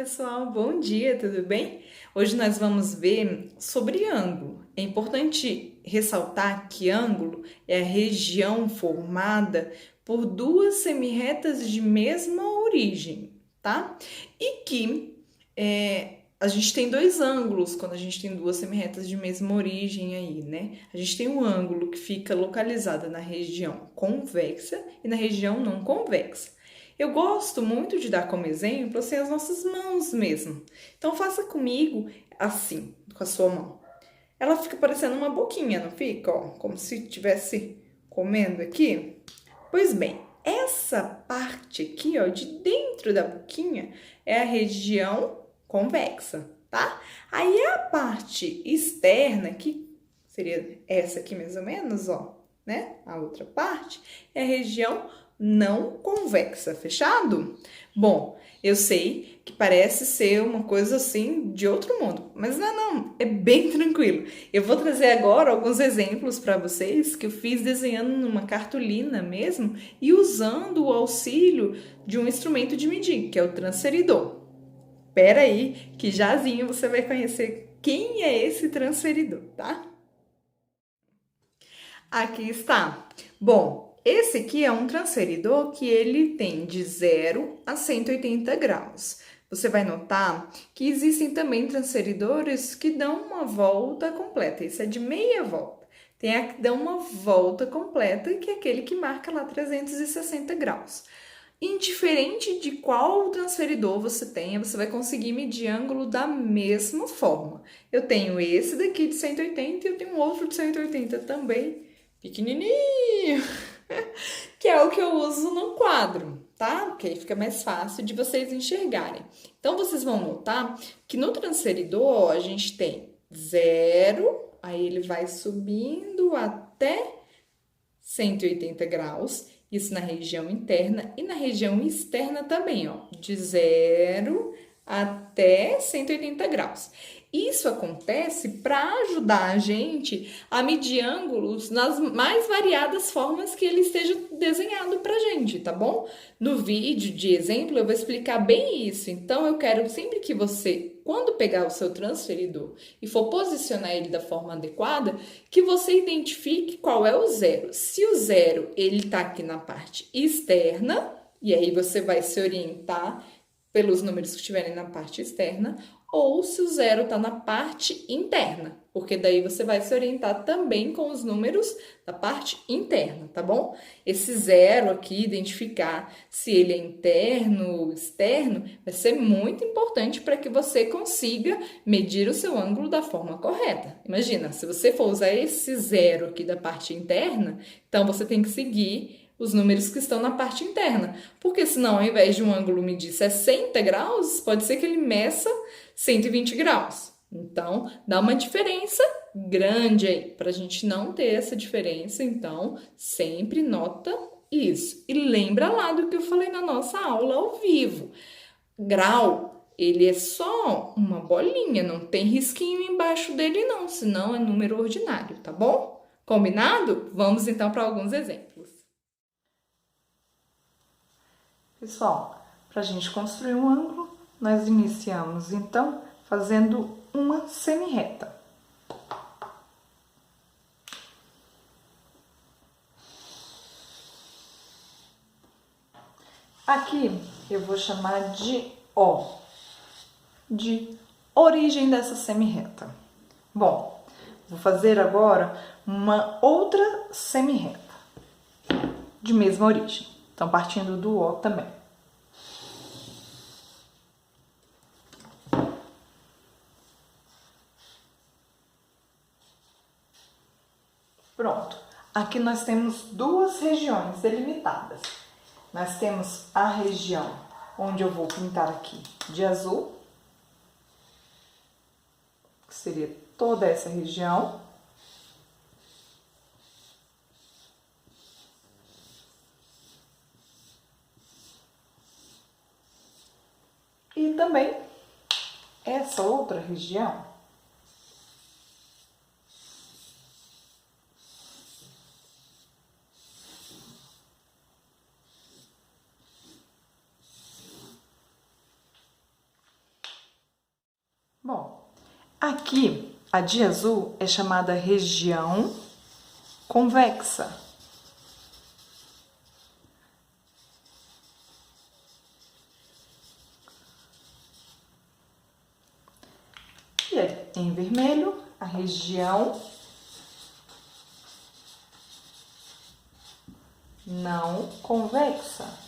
pessoal, bom dia, tudo bem? Hoje nós vamos ver sobre ângulo. É importante ressaltar que ângulo é a região formada por duas semirretas de mesma origem, tá? E que a gente tem dois ângulos quando a gente tem duas semirretas de mesma origem aí, né? A gente tem um ângulo que fica localizado na região convexa e na região não convexa. Eu gosto muito de dar como exemplo assim as nossas mãos mesmo. Então faça comigo assim, com a sua mão. Ela fica parecendo uma boquinha, não fica? Ó, como se estivesse comendo aqui. Pois bem, essa parte aqui, ó, de dentro da boquinha é a região convexa, tá? Aí a parte externa, que seria essa aqui mais ou menos, ó, né? A outra parte é a região não convexa, fechado? Bom, eu sei que parece ser uma coisa assim de outro mundo, mas não, é bem tranquilo. Eu vou trazer agora alguns exemplos para vocês que eu fiz desenhando numa cartolina mesmo e usando o auxílio de um instrumento de medir, que é o transferidor. Espera aí, que jazinho você vai conhecer quem é esse transferidor, tá? Aqui está. Bom, esse aqui é um transferidor que ele tem de 0 a 180 graus. Você vai notar que existem também transferidores que dão uma volta completa. Esse é de meia volta. Tem a que dá uma volta completa, que é aquele que marca lá 360 graus. Indiferente de qual transferidor você tenha, você vai conseguir medir ângulo da mesma forma. Eu tenho esse daqui de 180 e eu tenho outro de 180 também, pequenininho, que é o que eu uso no quadro, tá? Porque aí fica mais fácil de vocês enxergarem. Então, vocês vão notar que no transferidor, ó, a gente tem 0, aí ele vai subindo até 180 graus, isso na região interna e na região externa também, ó, de 0 até 180 graus. Isso acontece para ajudar a gente a medir ângulos nas mais variadas formas que ele esteja desenhado para gente, tá bom? No vídeo de exemplo eu vou explicar bem isso, então eu quero sempre que você, quando pegar o seu transferidor e for posicionar ele da forma adequada, que você identifique qual é o zero. Se o zero ele está aqui na parte externa, e aí você vai se orientar pelos números que estiverem na parte externa, ou se o zero está na parte interna, porque daí você vai se orientar também com os números da parte interna, tá bom? Esse zero aqui, identificar se ele é interno ou externo, vai ser muito importante para que você consiga medir o seu ângulo da forma correta. Imagina, se você for usar esse zero aqui da parte interna, então você tem que seguir os números que estão na parte interna, porque senão ao invés de um ângulo medir 60 graus, pode ser que ele meça 120 graus. Então, dá uma diferença grande aí, para a gente não ter essa diferença, então, sempre nota isso. E lembra lá do que eu falei na nossa aula ao vivo. Grau, ele é só uma bolinha, não tem risquinho embaixo dele não, senão é número ordinário, tá bom? Combinado? Vamos então para alguns exemplos. Pessoal, para a gente construir um ângulo, nós iniciamos então fazendo uma semirreta. Aqui eu vou chamar de O, de origem dessa semirreta. Bom, vou fazer agora uma outra semirreta de mesma origem. Então, partindo do O também. Pronto. Aqui nós temos duas regiões delimitadas. Nós temos a região onde eu vou pintar aqui de azul, que seria toda essa região. E também essa outra região Aqui, a de azul é chamada região convexa. E em vermelho, a região não convexa.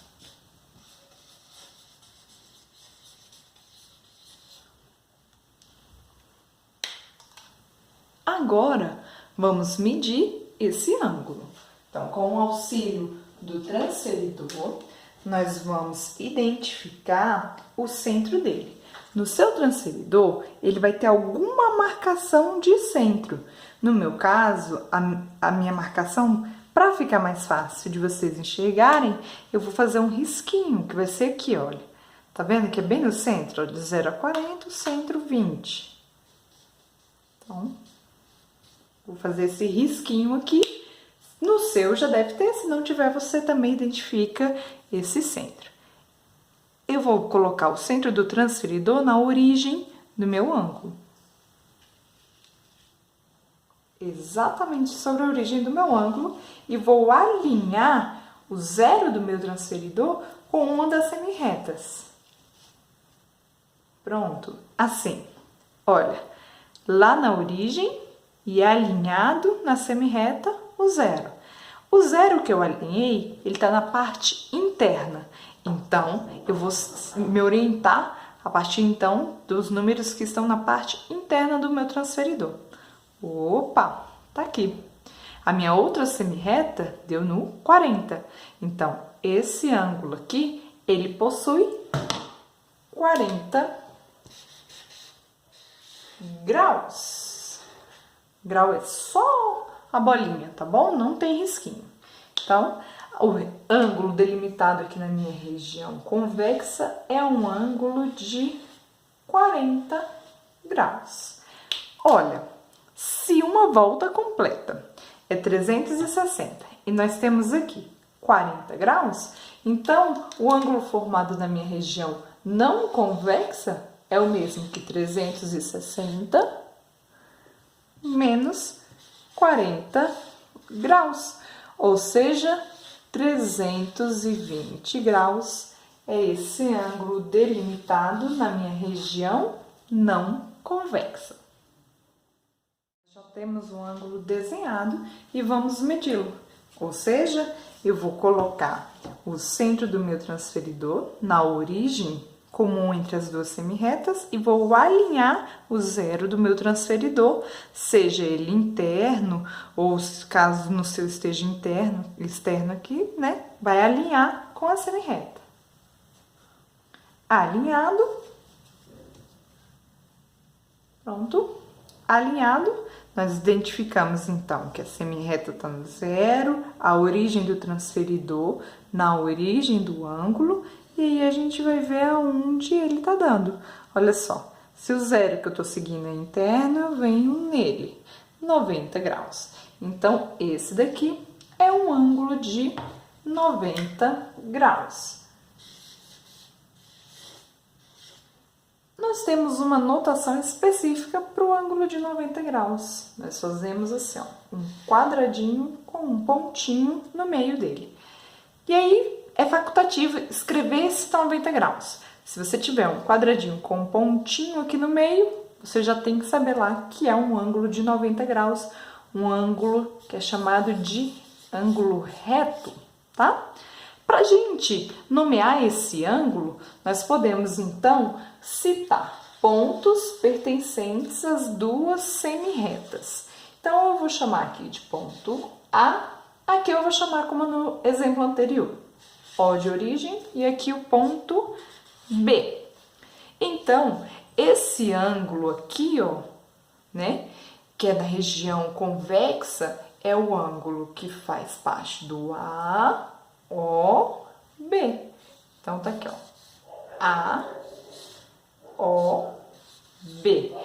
Agora, vamos medir esse ângulo. Então, com o auxílio do transferidor, nós vamos identificar o centro dele. No seu transferidor, ele vai ter alguma marcação de centro. No meu caso, a minha marcação, para ficar mais fácil de vocês enxergarem, eu vou fazer um risquinho, que vai ser aqui, olha. Tá vendo que é bem no centro? Ó, de 0 a 40, o centro 20. Então, vou fazer esse risquinho aqui. No seu já deve ter, se não tiver, você também identifica esse centro. Eu vou colocar o centro do transferidor na origem do meu ângulo. Exatamente sobre a origem do meu ângulo. E vou alinhar o zero do meu transferidor com uma das semirretas. Pronto, assim. Olha, lá na origem e alinhado na semirreta o zero. O zero que eu alinhei, ele está na parte interna. Então, eu vou me orientar a partir, então, dos números que estão na parte interna do meu transferidor. Opa, tá aqui. A minha outra semirreta deu no 40. Então, esse ângulo aqui, ele possui 40 graus. Grau é só a bolinha, tá bom? Não tem risquinho. Então, o ângulo delimitado aqui na minha região convexa é um ângulo de 40 graus. Olha, se uma volta completa é 360 e nós temos aqui 40 graus, então o ângulo formado na minha região não convexa é o mesmo que 360 menos 40 graus, ou seja, 320 graus é esse ângulo delimitado na minha região não convexa. Já temos um ângulo desenhado e vamos medi-lo, ou seja, eu vou colocar o centro do meu transferidor na origem comum entre as duas semirretas e vou alinhar o zero do meu transferidor, seja ele interno ou caso no seu esteja externo aqui, né? Vai alinhar com a semirreta. Alinhado. Pronto. Alinhado. Nós identificamos, então, que a semirreta está no zero, a origem do transferidor na origem do ângulo, e aí a gente vai ver aonde ele tá dando. Olha só, se o zero que eu tô seguindo é interno, eu venho nele, 90 graus. Então, esse daqui é um ângulo de 90 graus. Nós temos uma notação específica para o ângulo de 90 graus. Nós fazemos assim, ó, um quadradinho com um pontinho no meio dele. E aí, é facultativo escrever esse 90 graus. Se você tiver um quadradinho com um pontinho aqui no meio, você já tem que saber lá que é um ângulo de 90 graus, um ângulo que é chamado de ângulo reto, tá? Para a gente nomear esse ângulo, nós podemos, então, citar pontos pertencentes às duas semirretas. Então, eu vou chamar aqui de ponto A, aqui eu vou chamar como no exemplo anterior, O de origem, e aqui o ponto B. Então, esse ângulo aqui, ó, né, que é da região convexa, é o ângulo que faz parte do AOB. Então, tá aqui, ó, AOB.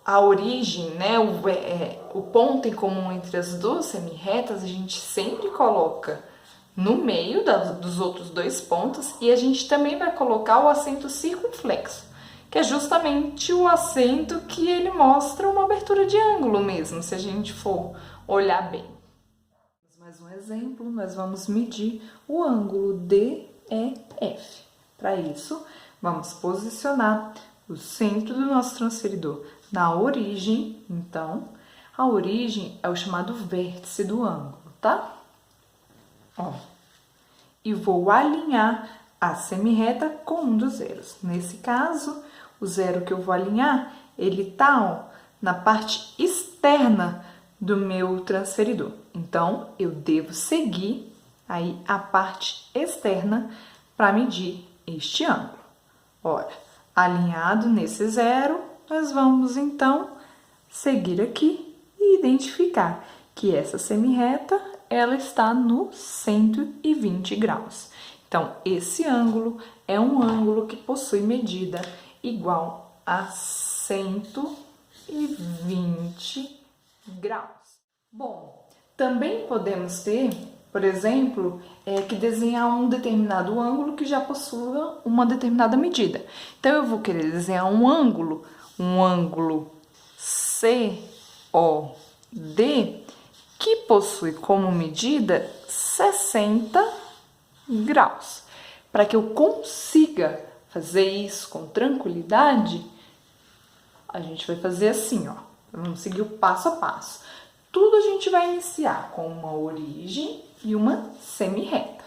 A origem, né, o ponto em comum entre as duas semirretas, a gente sempre coloca no meio dos outros dois pontos, e a gente também vai colocar o acento circunflexo, que é justamente o acento que ele mostra uma abertura de ângulo mesmo, se a gente for olhar bem. Mais um exemplo, nós vamos medir o ângulo DEF. Para isso, vamos posicionar o centro do nosso transferidor na origem. Então, a origem é o chamado vértice do ângulo, tá? Ó, e vou alinhar a semirreta com um dos zeros. Nesse caso, o zero que eu vou alinhar, ele tá, ó, na parte externa do meu transferidor. Então, eu devo seguir aí a parte externa para medir este ângulo. Ora, alinhado nesse zero, nós vamos então seguir aqui e identificar que essa semirreta, ela está no 120 graus. Então, esse ângulo é um ângulo que possui medida igual a 120 graus. Bom, também podemos ter, por exemplo, que desenhar um determinado ângulo que já possua uma determinada medida. Então, eu vou querer desenhar um ângulo COD, que possui como medida 60 graus. Para que eu consiga fazer isso com tranquilidade, a gente vai fazer assim, ó. Vamos seguir o passo a passo. Tudo a gente vai iniciar com uma origem e uma semirreta.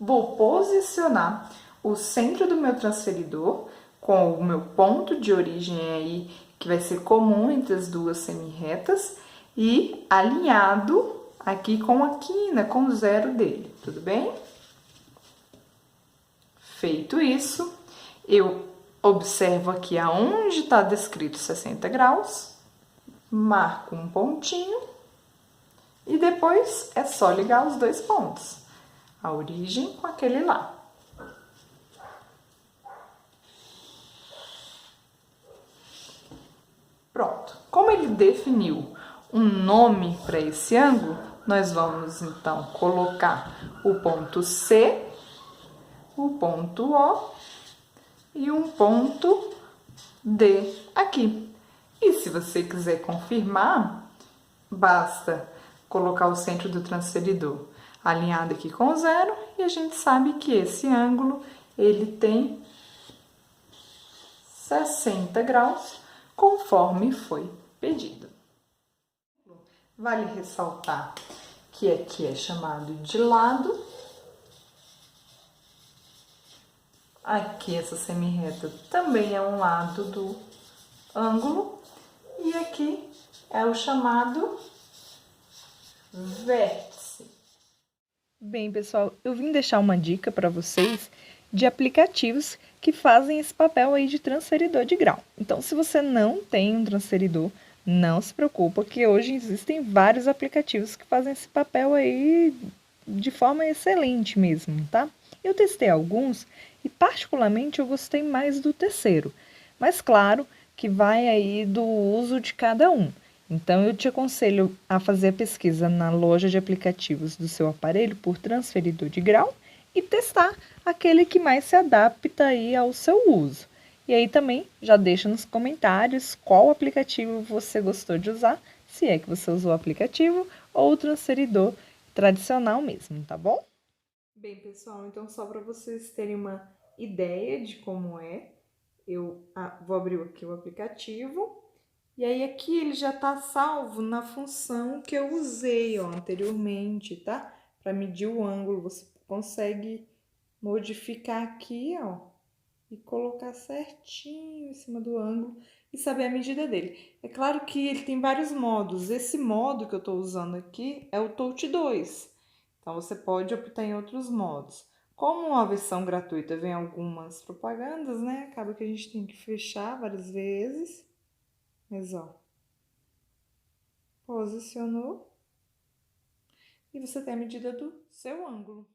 Vou posicionar o centro do meu transferidor com o meu ponto de origem aí, que vai ser comum entre as duas semirretas, e alinhado aqui com a quina, com o zero dele, tudo bem? Feito isso, eu observo aqui aonde está descrito 60 graus, marco um pontinho e depois é só ligar os dois pontos, a origem com aquele lá. Pronto. Como ele definiu um nome para esse ângulo, nós vamos então colocar o ponto C, o ponto O e um ponto D aqui. E se você quiser confirmar, basta colocar o centro do transferidor alinhado aqui com o zero e a gente sabe que esse ângulo ele tem 60 graus, conforme foi pedido. Vale ressaltar que aqui é chamado de lado. Aqui essa semirreta também é um lado do ângulo. E aqui é o chamado vértice. Bem, pessoal, eu vim deixar uma dica para vocês de aplicativos que fazem esse papel aí de transferidor de grau. Então, se você não tem um transferidor, não se preocupa, que hoje existem vários aplicativos que fazem esse papel aí de forma excelente mesmo, tá? Eu testei alguns e particularmente eu gostei mais do terceiro, mas claro que vai aí do uso de cada um. Então, eu te aconselho a fazer a pesquisa na loja de aplicativos do seu aparelho por transferidor de grau e testar aquele que mais se adapta aí ao seu uso. E aí também já deixa nos comentários qual aplicativo você gostou de usar, se é que você usou o aplicativo ou o transferidor tradicional mesmo, tá bom? Bem, pessoal, então só para vocês terem uma ideia de como é, eu vou abrir aqui o aplicativo. E aí, aqui ele já tá salvo na função que eu usei, ó, anteriormente, tá? Para medir o ângulo, você consegue modificar aqui, ó, e colocar certinho em cima do ângulo e saber a medida dele. É claro que ele tem vários modos. Esse modo que eu tô usando aqui é o Touch 2. Então, você pode optar em outros modos. Como a versão gratuita vem algumas propagandas, né? Acaba que a gente tem que fechar várias vezes. Mas, ó, posicionou e você tem a medida do seu ângulo.